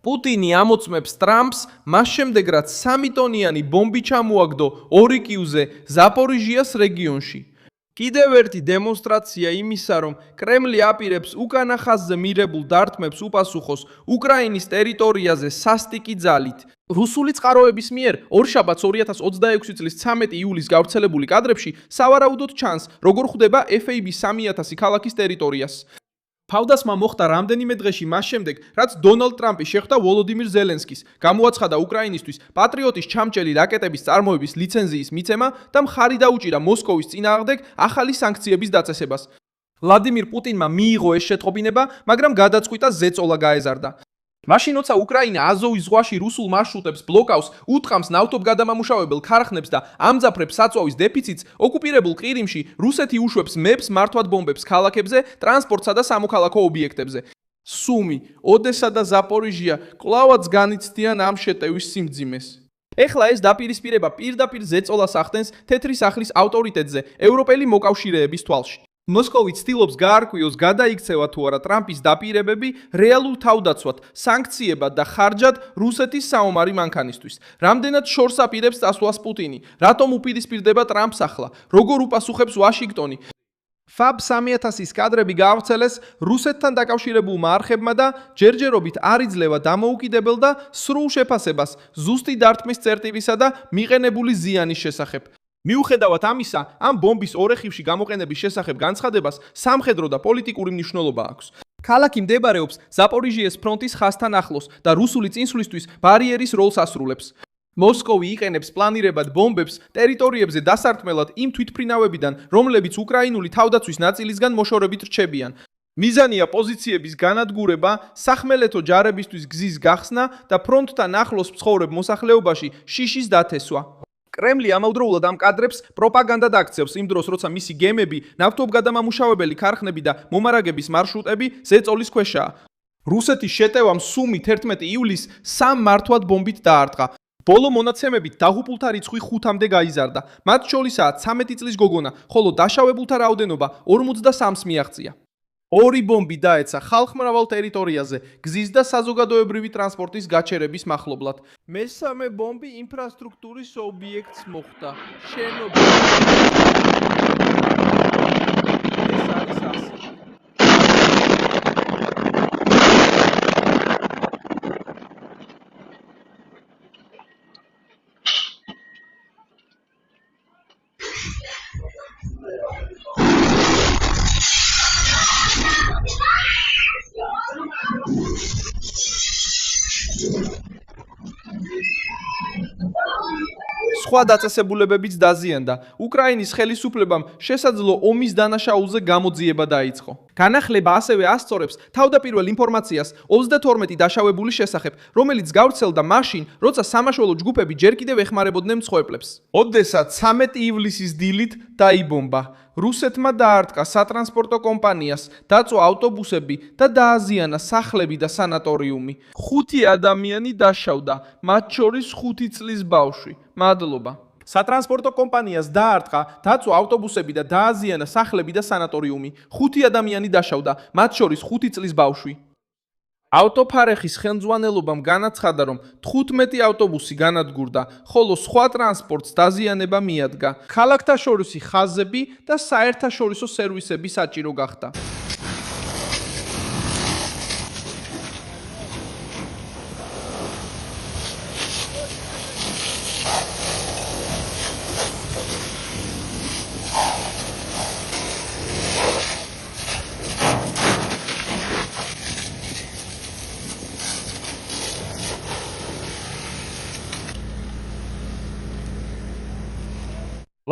პუტინი ამოწმებს ტრამპს, მას შემდეგ რაც 3 ტონიანი ბომბი ჩამოაგდო ორიკიუზე, ზაპორიჟიას რეგიონში. კიდევ ერთი დემონსტრაცია იმისა, რომ კრემლი აპირებს უკანა ხაზზე მირებულ დარტყმებს უპასუხოს უკრაინის ტერიტორიაზე სასტიკი ძალით. რუსული წყაროების მიერ ორშაბათს 2026 წლის 13 იულის გავრცელებული კადრებში სავარაუდოდ ჩანს, როგორ ხვდება FAB 3000 ქალაქის ტერიტორიას. ფავდასმა მოხდა რამდენიმე დღეში მას შემდეგ, რაც დონალდ ტრამპი შეხვდა ვოლოდიმირ ზელენსკის, გამოაცხადა უკრაინისთვის პატრიოტის ჩამჭერი რაკეტების წარმოების ლიცენზიის მიცემა და მხარი დაუჭირა მოსკოვის წინააღმდეგ ახალი სანქციების დაწესებას. ვლადიმირ პუტინმა მიიღო ეს შეტყობინება, მაგრამ გადაწყვიტა ზეწოლა გაეზარდა. მაშინ როცა უკრაინა აზოვის ზღვაში რუსულ მარშრუტებს ბლოკავს, უთყამს ნავთობგადამამუშავებელ ქარხნებს და ამძაფრებს საწვავის დეფიციტს, ოკუპირებულ ყირიმში რუსეთი უშვებს მეფს მართვად ბომბებს ქალაქებზე, ტრანსპორტსა და სამოქალაქო ობიექტებზე. სუმი, ოდესა და ზაპორიჟია კვლავაც განიცდიან ამ შეტევის სიმძიმეს. ეხლა ეს დაპირისპირება პირდაპირ ზეწოლას ახდენს თეთრი სახლის ავტორიტეტზე ევროპელი მოკავშირეების თვალში. მოსკოვი ცდილობს გაარკვიოს გადაიქცევა თუ არა ტრამპის დაპირებები რეალურ თავდაცვად, სანქციებად და ხარჯად რუსეთის საომარი მანქანისთვის. რამდენად შორს აპირებს წასვლას პუტინი, რატომ უპირისპირდება ტრამპს ახლა, როგორ უპასუხებს ვაშინგტონი. FAB 3000-ის კადრები გაავრცელეს რუსეთთან დაკავშირებულმა არხებმა და ჯერჯერობით არ იძლევა დამოუკიდებელ და სრულ შეფასებას ზუსტი დარტყმის წერტილისა და მიყენებული ზიანის შესახებ. მიუხედავად ამისა, ამ ბომბის ორეხივში გამოყენების შესახებ განცხადებას სამხედრო და პოლიტიკური მნიშვნელობა აქვს. ქალაქი მდებარეობს ზაპორიჟიეს ფრონტის ხაზთან ახლოს და რუსული წინსვლისთვის ბარიერის როლს ასრულებს. მოსკოვი იყენებს პლანირებად ბომბებს ტერიტორიებზე დასარტყმელად იმ თვითმფრინავებიდან, რომლებიც უკრაინული თავდაცვის ნაწილისგან მოშორებით რჩებიან. მიზანია პოზიციების განადგურება, სახმელეთო ჯარებისთვის გზის გახსნა და ფრონტთან ახლოს მცხოვრებ მოსახლეობაში შიშის დათესვა. კრემლი ამავდროულად ამ კადრებს პროპაგანდად აქცევს იმ დროს, როცა მისი გემები, ნავთობგადამამუშავებელი ქარხნები და მომარაგების მარშრუტები ზეწოლის ქვეშაა. რუსეთის შეტევამ სუმი 11 ივლისს 3 მართვად ბომბით დაარტყა. ბოლო მონაცემებით დაღუპულთა რიცხვი 5-მდე გაიზარდა. მათ შორისაა 13 წლის გოგონა, ხოლო დაშავებულთა რაოდენობა 43-ს მიაღწია. 2 ბომბი დაეცა ხალხმრავალ ტერიტორიაზე, გზის და საზოგადოებრივი ტრანსპორტის გაჩერების მახლობლად. მესამე ბომბი ინფრასტრუქტურის ობიექტს მოხვდა. შენობა. ეს არის ასე. სხვა დაწესებულებებიც დაზიანდა. უკრაინის ხელისუფლებამ შესაძლო ომის დანაშაულზე გამოძიება დაიწყო. განახლება ასევე ასწორებს თავდაპირველ ინფორმაციას 32 დაშავებულის შესახებ, რომელიც გავრცელდა მაშინ, როცა სამაშველო ჯგუფები ჯერ კიდევ ეხმარებოდნენ მსხვერპლებს. ოდესა 13 ივლისის დილით დაიბომბა. რუსეთმა დაარტყა სატრანსპორტო კომპანიას, დაწვა ავტობუსები და დააზიანა სახლები და სანატორიუმი. 5 ადამიანი დაშავდა, მათ შორის 5 წლის ბავშვი. მადლობა. სატრანსპორტო კომპანიას დაარტყა, დაწვა ავტობუსები და დააზიანა სახლები და სანატორიუმი. 5 ადამიანი დაშავდა, მათ შორის 5 წლის ბავშვი. ავტოფარეხის ხელმძღვანელობამ განაცხადა, რომ 15 ავტობუსი განადგურდა, ხოლო სხვა ტრანსპორტს დაზიანება მიადგა. ქალაქთაშორისი ხაზები და საერთაშორისო სერვისები საჭირო გახდა.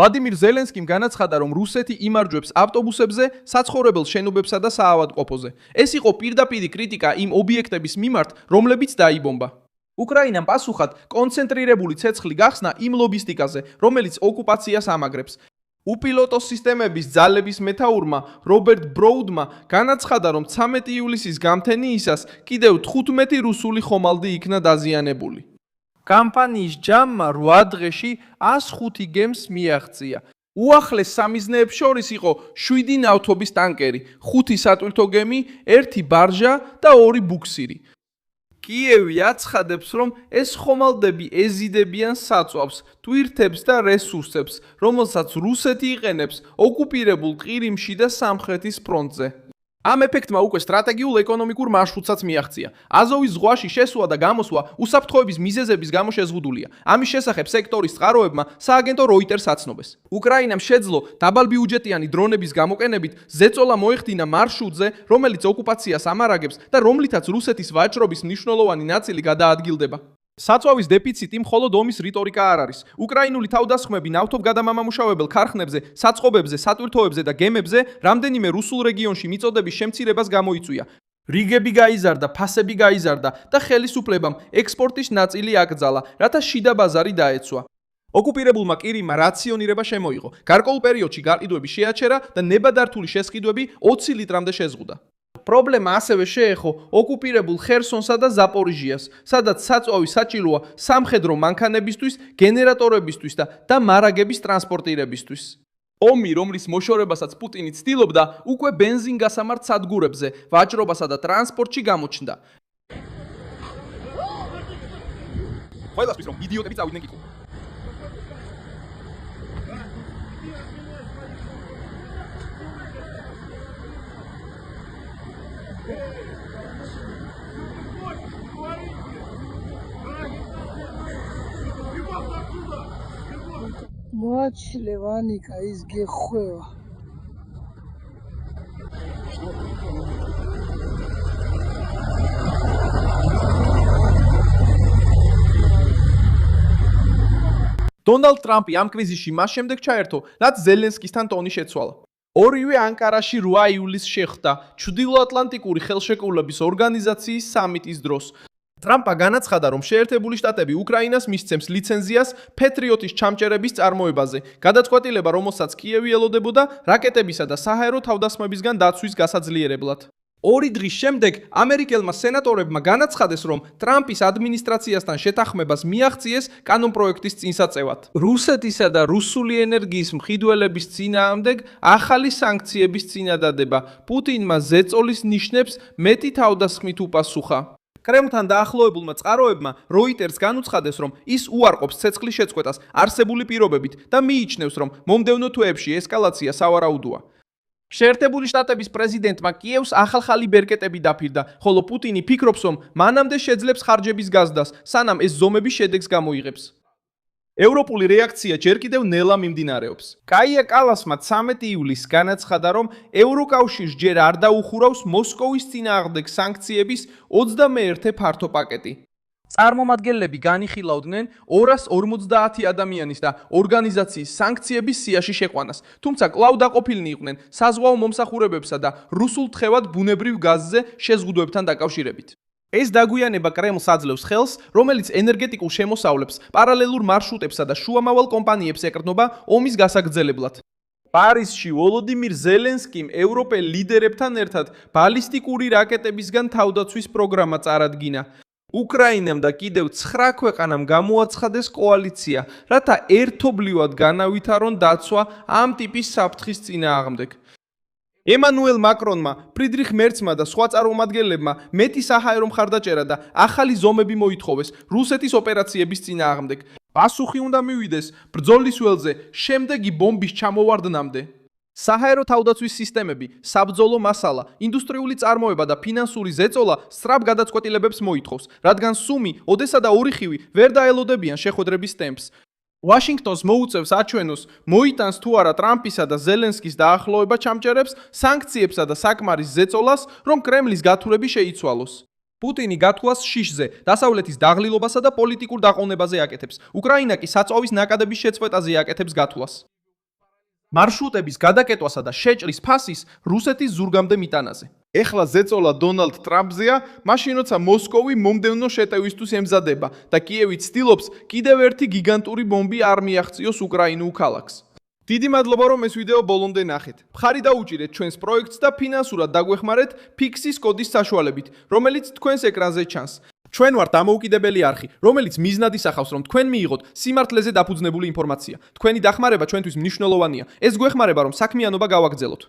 ვლადიმირ ზელენსკიმ განაცხადა, რომ რუსეთი იმარჯვებს ავტობუსებზე, საცხოვრებელ შენობებსა და საავადმყოფოზე. ეს იყო პირდაპირი კრიტიკა იმ ობიექტების მიმართ, რომლებიც დაიბომბა. უკრაინამ პასუხად კონცენტრირებული ცეცხლი გახსნა იმ ლოგისტიკაზე, რომელიც ოკუპაციას ამაგრებს. უპილოტო სისტემების ძალების მეთაურმა რობერტ ბროუდმა განაცხადა, რომ 13 ივლისის გამთენიისას კიდევ 15 რუსული ხომალდი იქნა დაზიანებული. კამპანიის ჯამმა 8 დღეში 105 გემს მიაღწია. უახლეს სამიზნეებს შორის იყო 7 ნავთობის ტანკერი, 5 სატვირთო გემი, 1 ბარჟა და 2 ბუქსირი. კიევი აცხადებს, რომ ეს ხომალდები ეზიდებიან საწვავს, ტვირთებს და რესურსებს, რომელსაც რუსეთი იყენებს ოკუპირებულ ყირიმში და სამხრეთის ფრონტზე. ამ ეფექტმა უკვე სტრატეგიულ ეკონომიკურ მარშრუტსაც მიაღწია. აზოვის ზღვაში შესვლა და გამოსვლა უსაფრთხოების მიზეზების გამო შეზღუდულია. ამის შესახებ სექტორის წყაროებმა სააგენტო Reuters აცნობეს. უკრაინამ შეძლო დაბალბიუჯეტიანი დრონების გამოყენებით ზეწოლა მოეხდინა მარშრუტზე, რომელიც ოკუპაციას ამარაგებს და რომლითაც რუსეთის ვაჭრობის მნიშვნელოვანი ნაწილი გადაადგილდება. საწვავის დეფიციტი მხოლოდ ომის რიტორიკა არ არის. უკრაინული თავდასხმები ნავთობგადამამამუშავებელ ქარხნებზე, საწყობებზე, სატვირთოებზე და გემებზე რამდენიმე რუსულ რეგიონში მიწოდების შემცირებას გამოიწვია. რიგები გაიზარდა, ფასები გაიზარდა და ხელისუფლებამ ექსპორტის ნაწილი აკრძალა, რათა შიდა ბაზარი დაეცვა. ოკუპირებულმა ყირიმმა რაციონირება შემოიღო. გარკვეულ პერიოდში გაყიდვები შეაჩერა და ნებადართული შესყიდვები 20 ლიტრამდე შეზღუდა. პრობლემა ასევე შეეხო ოკუპირებულ ხერსონსა და ზაპორიჟიას, სადაც საწვავი საჭიროა სამხედრო მანქანებისთვის, გენერატორებისთვის და მარაგების ტრანსპორტირებისთვის. ომი, რომლის მოშორებასაც პუტინი ცდილობდა, უკვე ბენზინგასამართ სადგურებზე, ვაჭრობასა და ტრანსპორტში გამოჩნდა. ყველასთვის რომ იდიოტები წავიდნენ კითხვა. მოაჩილე ვანიკა ის გეხვევა დონალდ ტრამპი ამ კრიზისში მას შემდეგ ჩაერთო, რაც ზელენსკისთან ტონი შეცვალა. ორივე ანკარაში 8 ივლისს შეხვდა ჩრდილოატლანტიკური ხელშეკრულების ორგანიზაციის სამიტის დროს. ტრამპმა განაცხადა, რომ შეერთებული შტატები უკრაინას მისცემს ლიცენზიას Patriot-ის ჩამჭერების წარმოებაზე, გადაწყვეტილება, რომელსაც კიევი ელოდებოდა რაკეტებისა და საჰაერო თავდასხმებისგან დაცვის გასაძლიერებლად. 2 დღის შემდეგ ამერიკელმა სენატორებმა განაცხადეს, რომ ტრამპის ადმინისტრაციასთან შეთანხმებას მიაღწიეს კანონპროექტის წინსაწევად. რუსეთისა და რუსული ენერგიის მყიდველების წინააღმდეგ ახალი სანქციების წინადადება. პუტინმა ზეწოლის ნიშნებს მეტი თავდასხმით უპასუხა. კრემლთან დაახლოებულმა წყაროებმა Reuters განუცხადეს, რომ ის უარყოფს ცეცხლის შეწყვეტას არსებული პირობებით და მიიჩნევს, რომ მომდევნო თვეებში ესკალაცია სავარაუდოა. შეერთებული შტატების პრეზიდენტმა კიევს ახალ-ახალი ბერკეტები დაფირდა, ხოლო პუტინი ფიქრობს, რომ მანამდე შეძლებს ხარჯების გაზრდას, სანამ ეს ზომები შედეგს გამოიღებს. ევროპული რეაქცია ჯერ კიდევ ნელა მიმდინარეობს. კაია კალასმა 13 ივლისს განაცხადა, რომ ევროკავშირს ჯერ არ დაუხურავს მოსკოვის წინააღმდეგ სანქციების 21 ფართო პაკეტი. წარმომადგენლები განიხილავდნენ 250 ადამიანის და ორგანიზაციის სანქციების სიაში შეყვანას, თუმცა კვლავ დაყოფილნი იყვნენ საზღვაო მომსახურებებსა და რუსულ თხევად ბუნებრივ გაზზე შეზღუდვებთან დაკავშირებით. ეს დაგვიანება კრემლს აძლევს ხელს, რომელიც ენერგეტიკულ შემოსავლებს, პარალელურ მარშრუტებსა და შუამავალ კომპანიებს ეკრნობა ომის გასაგრძელებლად. პარიზში ვოლოდიმირ ზელენსკიმ ევროპელ ლიდერებთან ერთად ბალისტიკური რაკეტებისგან თავდაცვის პროგრამა წარადგინა. უკრაინამ და კიდევ 9 ქვეყანამ გამოაცხადეს კოალიცია, რათა ერთობლივად განავითარონ დაცვა ამ ტიპის საფრთხის წინააღმდეგ. ემანუელ მაკრონმა, ფრიდრიხ მერცმა და სხვა წარმომადგენლებმა მეტი საჰაერო მხარდაჭერა და ახალი ზომები მოითხოვეს რუსეთის ოპერაციების წინააღმდეგ. პასუხი უნდა მივიდეს ბრძოლის ველზე შემდეგი ბომბის ჩამოვარდნამდე. საჰაერო თავდაცვის სისტემები, საბრძოლო მასალა, ინდუსტრიული წარმოება და ფინანსური ზეწოლა სწრაფ გადაწყვეტილებებს მოითხოვს, რადგან სუმი, ოდესა და ორი ხივი ვერ დაელოდებიან შეხვედრების ტემპს. ვაშინგტონს მოუწევს აჩვენოს, მოიტანს თუ არა ტრამპისა და ზელენსკის დაახლოება ჩამჭერებს, სანქციებსა და საკმარის ზეწოლას, რომ კრემლის გათვლები შეიცვალოს. პუტინი გათვლას შიშზე, დასავლეთის დაღლილობასა და პოლიტიკურ დაყოვნებაზე აკეთებს. უკრაინა კი საწვავის ნაკადების შეწყვეტაზე აკეთებს გათვლას. მარშრუტების გადაკეტვასა და შეჭრის ფასის რუსეთის ზურგამდე მიტანაზე. ეხლა ზეწოლა დონალდ ტრამპზეა, მაშინ როცა მოსკოვი მომდევნო შეტევისთვის ემზადება და კიევი ცდილობს კიდევ ერთი გიგანტური ბომბი არ მიაღწიოს უკრაინულ ქალაქს. დიდი მადლობა, რომ ეს ვიდეო ბოლომდე ნახეთ. მხარი დაუჭირეთ ჩვენს პროექტს და ფინანსურად დაგვეხმარეთ ფიქსის კოდის საშუალებით, რომელიც თქვენს ეკრანზე ჩანს. ჩვენ ვართ დამოუკიდებელი არხი, რომელიც მიზნად ისახავს, რომ თქვენ მიიღოთ სიმართლეზე დაფუძნებული ინფორმაცია. თქვენი დახმარება ჩვენთვის მნიშვნელოვანია. ეს გვეხმარება, რომ საქმიანობა გავაგრძელოთ.